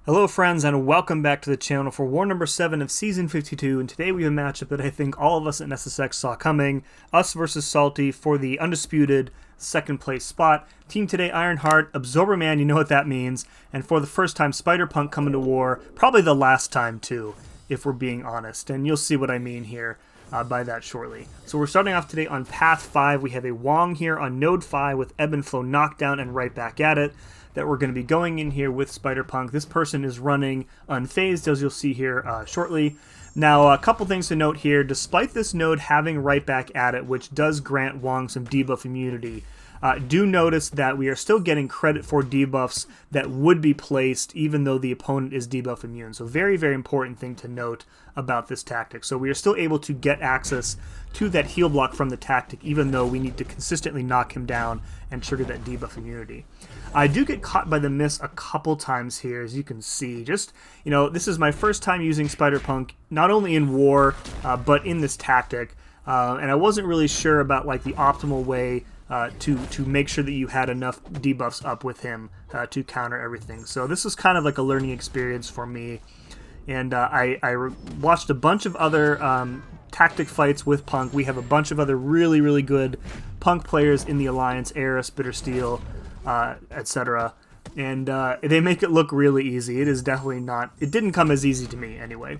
Hello friends and welcome back to the channel for war number 7 of season 52, and today we have a matchup that I think all of us at NSSX saw coming, us versus Salty for the undisputed second place spot. Team today Ironheart, Absorber Man, you know what that means, and for the first time Spider-Punk coming to war, probably the last time too, if we're being honest, and you'll see what I mean here by that shortly. So we're starting off today on path 5, we have a WONG here on node 5 with Ebb and Flow knockdown and right back at it. That we're going to be going in here with Spider-Punk. This person is running unfazed, as you'll see here shortly. Now, a couple things to note here. Despite this node having right back at it, which does grant Wong some debuff immunity, do notice that we are still getting credit for debuffs that would be placed even though the opponent is debuff immune. So very, very important thing to note about this tactic. So we are still able to get access to that heal block from the tactic even though we need to consistently knock him down and trigger that debuff immunity. I do get caught by the miss a couple times here, as you can see. Just, you know, this is my first time using Spider-Punk, not only in war, but in this tactic. And I wasn't really sure about like the optimal way to make sure that you had enough debuffs up with him to counter everything. So this was kind of like a learning experience for me. And I watched a bunch of other tactic fights with Punk. We have a bunch of other really, really good Punk players in the Alliance, Eris, Bittersteel, etc. And they make it look really easy. It is definitely not. It didn't come as easy to me anyway.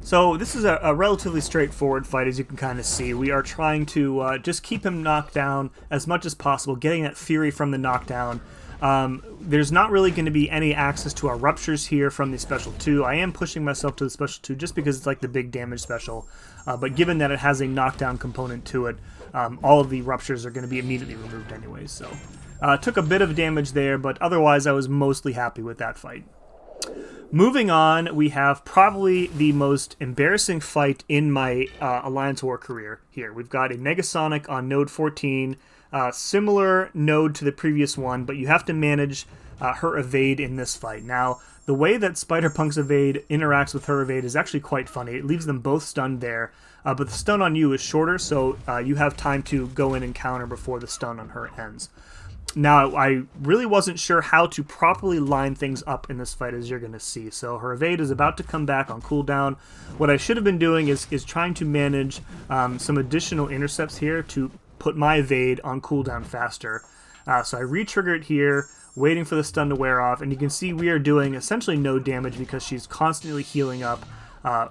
So this is a relatively straightforward fight, as you can kind of see. We are trying to just keep him knocked down as much as possible, getting that fury from the knockdown. There's not really going to be any access to our ruptures here from the special 2. I am pushing myself to the special 2 just because it's like the big damage special. But given that it has a knockdown component to it, all of the ruptures are going to be immediately removed anyways. So took a bit of damage there, but otherwise I was mostly happy with that fight. Moving on, we have probably the most embarrassing fight in my Alliance War career here. We've got a NEGASONIC on node 14, similar node to the previous one, but you have to manage her evade in this fight. Now, the way that Spider-Punk's evade interacts with her evade is actually quite funny. It leaves them both stunned there, but the stun on you is shorter, so you have time to go in and counter before the stun on her ends. Now, I really wasn't sure how to properly line things up in this fight, as you're going to see. So her evade is about to come back on cooldown. What I should have been doing is trying to manage some additional intercepts here to put my evade on cooldown faster. So I re-trigger it here, waiting for the stun to wear off, and you can see we are doing essentially no damage because she's constantly healing up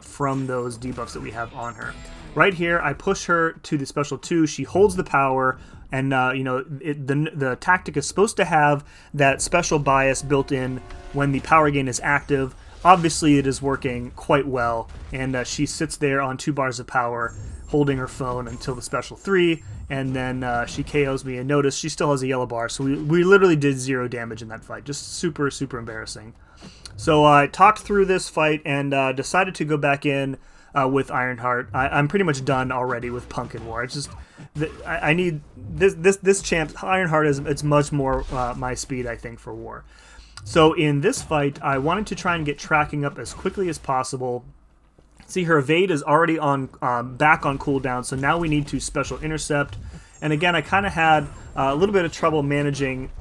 from those debuffs that we have on her. Right here, I push her to the special 2. She holds the power, and you know, the tactic is supposed to have that special bias built in when the power gain is active. Obviously, it is working quite well, and she sits there on 2 bars of power, holding her phone until the special 3, and then she KOs me. And notice she still has a yellow bar, so we literally did 0 damage in that fight. Just super, super embarrassing. So I talked through this fight and decided to go back in with Ironheart. I'm pretty much done already with Punk and War. It's just I need this champ. Ironheart it's much more my speed, I think, for War. So in this fight, I wanted to try and get tracking up as quickly as possible. See, her evade is already on back on cooldown, so now we need to special intercept. And again, I kind of had a little bit of trouble managing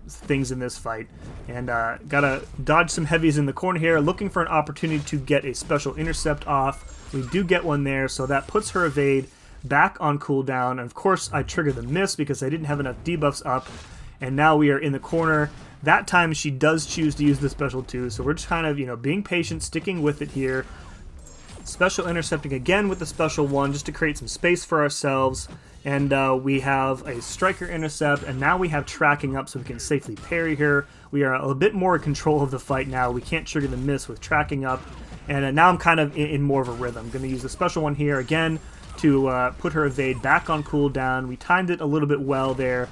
things in this fight. And gotta dodge some heavies in the corner here, looking for an opportunity to get a special intercept off. We do get one there, so that puts her evade back on cooldown. And of course, I trigger the miss because I didn't have enough debuffs up. And now we are in the corner. That time, she does choose to use the special 2, so we're just kind of, you know, being patient, sticking with it here. Special intercepting again with the special 1 just to create some space for ourselves. And we have a striker intercept, and now we have tracking up so we can safely parry her. We are a bit more in control of the fight now. We can't trigger the miss with tracking up. And now I'm kind of in more of a rhythm. I'm going to use the special 1 here again to put her evade back on cooldown. We timed it a little bit well there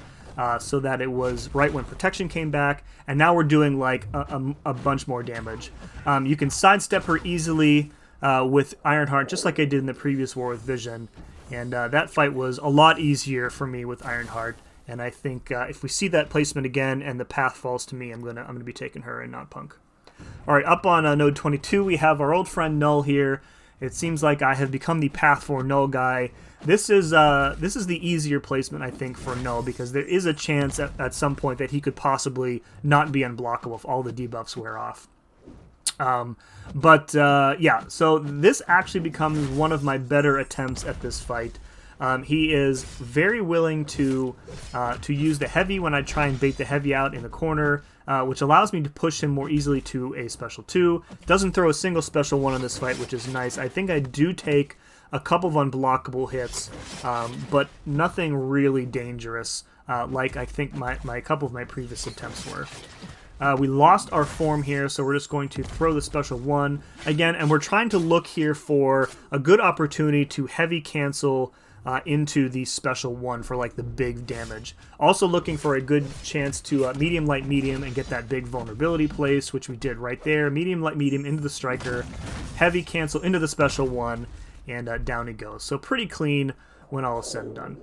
so that it was right when protection came back. And now we're doing like a bunch more damage. You can sidestep her easily with Ironheart, just like I did in the previous war with Vision. And that fight was a lot easier for me with Ironheart. And I think if we see that placement again and the path falls to me, I'm gonna be taking her and not Punk. All right, up on node 22, we have our old friend KNULL here. It seems like I have become the path for KNULL guy. This is the easier placement, I think, for KNULL, because there is a chance at some point that he could possibly not be unblockable if all the debuffs wear off. Yeah, so this actually becomes one of my better attempts at this fight. He is very willing to use the heavy when I try and bait the heavy out in the corner, which allows me to push him more easily to a special 2. Doesn't throw a single special 1 in this fight, which is nice. I think I do take a couple of unblockable hits, but nothing really dangerous, like I think my couple of my previous attempts were. We lost our form here, so we're just going to throw the special 1 again, and we're trying to look here for a good opportunity to heavy cancel into the special 1 for like the big damage. Also looking for a good chance to medium, light, medium and get that big vulnerability place, which we did right there. Medium, light, medium into the striker, heavy cancel into the special 1, and down he goes. So pretty clean when all is said and done.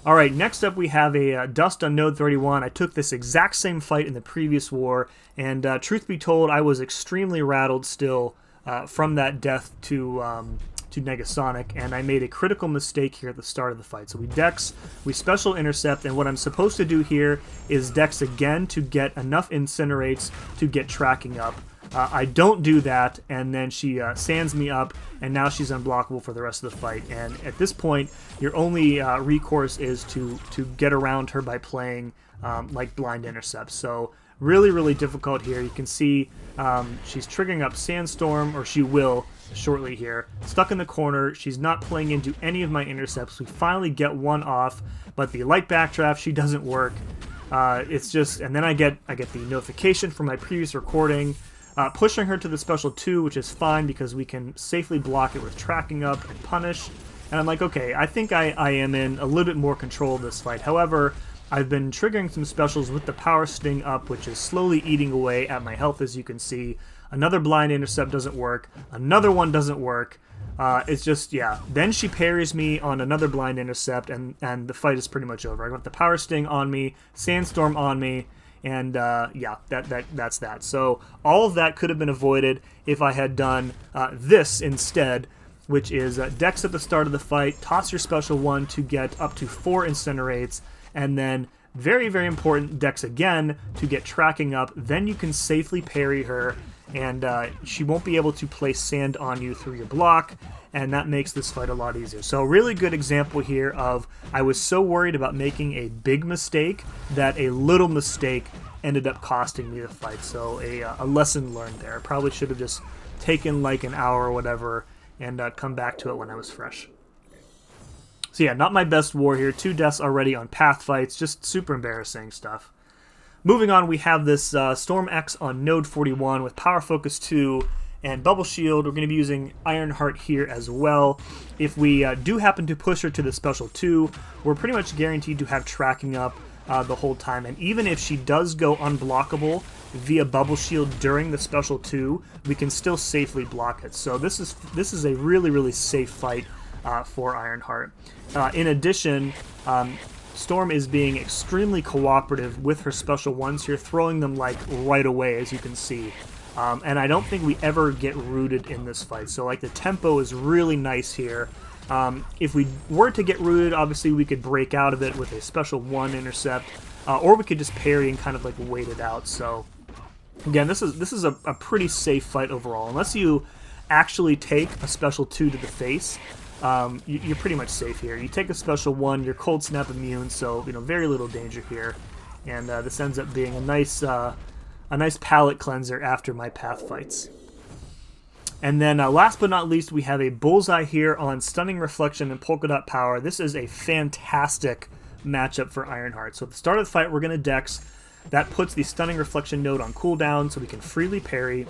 Alright, next up we have a Dust on Node 31. I took this exact same fight in the previous war, and truth be told, I was extremely rattled still from that death to Negasonic, and I made a critical mistake here at the start of the fight. So we dex, we special intercept, and what I'm supposed to do here is dex again to get enough incinerates to get tracking up. I don't do that, and then she sands me up, and now she's unblockable for the rest of the fight. And at this point, your only recourse is to get around her by playing like blind intercepts. So really, really difficult here. You can see she's triggering up Sandstorm, or she will shortly here. Stuck in the corner. She's not playing into any of my intercepts. We finally get one off, but the light backdraft, she doesn't work. It's just, and then I get the notification from my previous recording, pushing her to the special 2, which is fine because we can safely block it with tracking up and punish. And I'm like, okay, I think I am in a little bit more control of this fight. However, I've been triggering some specials with the Power Sting up, which is slowly eating away at my health, as you can see. Another blind intercept doesn't work. Another one doesn't work. It's just, yeah. Then she parries me on another blind intercept, and the fight is pretty much over. I got the Power Sting on me, Sandstorm on me, and yeah, that's that. So all of that could have been avoided if I had done this instead, which is dex at the start of the fight, toss your special 1 to get up to 4 incinerates, and then very, very important, dex again to get tracking up. Then you can safely parry her, and she won't be able to place sand on you through your block, and that makes this fight a lot easier. So a really good example here of I was so worried about making a big mistake that a little mistake ended up costing me the fight. So a lesson learned there. I probably should have just taken like an hour or whatever and come back to it when I was fresh. So yeah, not my best war here. 2 deaths already on path fights. Just super embarrassing stuff. Moving on, we have this Storm X on Node 41 with Power Focus 2 and Bubble Shield. We're going to be using Ironheart here as well. If we do happen to push her to the special 2, we're pretty much guaranteed to have tracking up the whole time. And even if she does go unblockable via Bubble Shield during the special 2, we can still safely block it. So this is a really, really safe fight for Ironheart. In addition, Storm is being extremely cooperative with her special 1s here, throwing them like right away, as you can see. And I don't think we ever get rooted in this fight. So like the tempo is really nice here. If we were to get rooted, obviously we could break out of it with a special 1 intercept, or we could just parry and kind of like wait it out. So again, this is a pretty safe fight overall. Unless you actually take a special 2 to the face, you're pretty much safe here. You take a special 1, you're cold snap immune, so very little danger here. And this ends up being a nice palate cleanser after my path fights. And then last but not least, we have a Bullseye here on Stunning Reflection and Polka Dot Power. This is a fantastic matchup for Ironheart. So at the start of the fight, we're going to dex. That puts the Stunning Reflection node on cooldown so we can freely parry.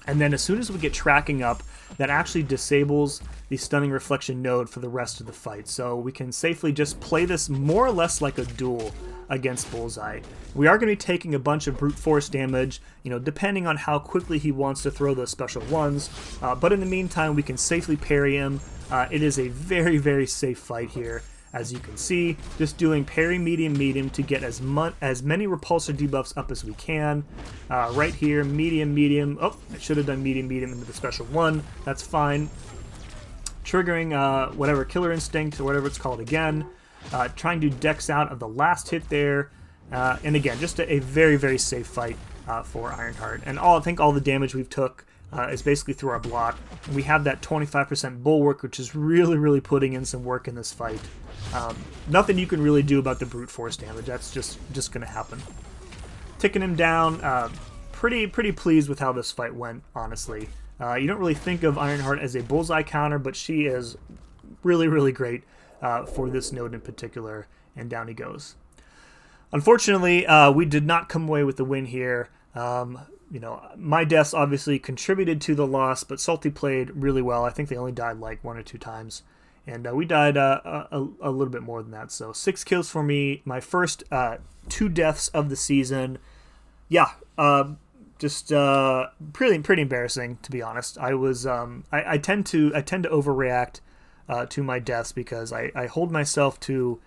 And then as soon as we get tracking up, that actually disables the Stunning Reflection node for the rest of the fight. So we can safely just play this more or less like a duel against Bullseye. We are going to be taking a bunch of brute force damage, depending on how quickly he wants to throw those special 1s. But in the meantime, we can safely parry him. It is a very, very safe fight here. As you can see, just doing parry medium medium to get as many repulsor debuffs up as we can. Right here, medium medium. Oh, I should have done medium medium into the special 1. That's fine. Triggering whatever Killer Instinct or whatever it's called again. Trying to dex out of the last hit there. And again, just a very, very safe fight for Ironheart. And I think all the damage we've took is basically through our block. And we have that 25% bulwark, which is really, really putting in some work in this fight. Nothing you can really do about the brute force damage. That's just going to happen. Ticking him down, pretty pleased with how this fight went, honestly. You don't really think of Ironheart as a bullseye counter, but she is really, really great for this node in particular, and down he goes. Unfortunately, we did not come away with the win here. My deaths obviously contributed to the loss, but Salty played really well. I think they only died like 1 or 2 times, and we died a little bit more than that. So 6 kills for me, my first 2 deaths of the season. Yeah, just pretty embarrassing, to be honest. I tend to overreact to my deaths because I hold myself to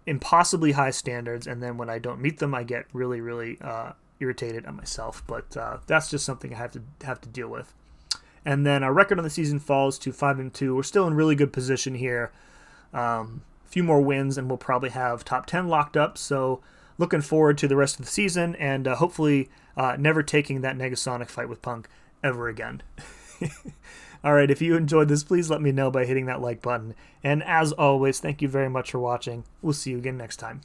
impossibly high standards, and then when I don't meet them, I get really, really irritated at myself. But that's just something I have to deal with. And then our record on the season falls to 5-2. We're still in really good position here. A few more wins, and we'll probably have top 10 locked up. So looking forward to the rest of the season, and hopefully never taking that Negasonic fight with Punk ever again. Alright, if you enjoyed this, please let me know by hitting that like button. And as always, thank you very much for watching. We'll see you again next time.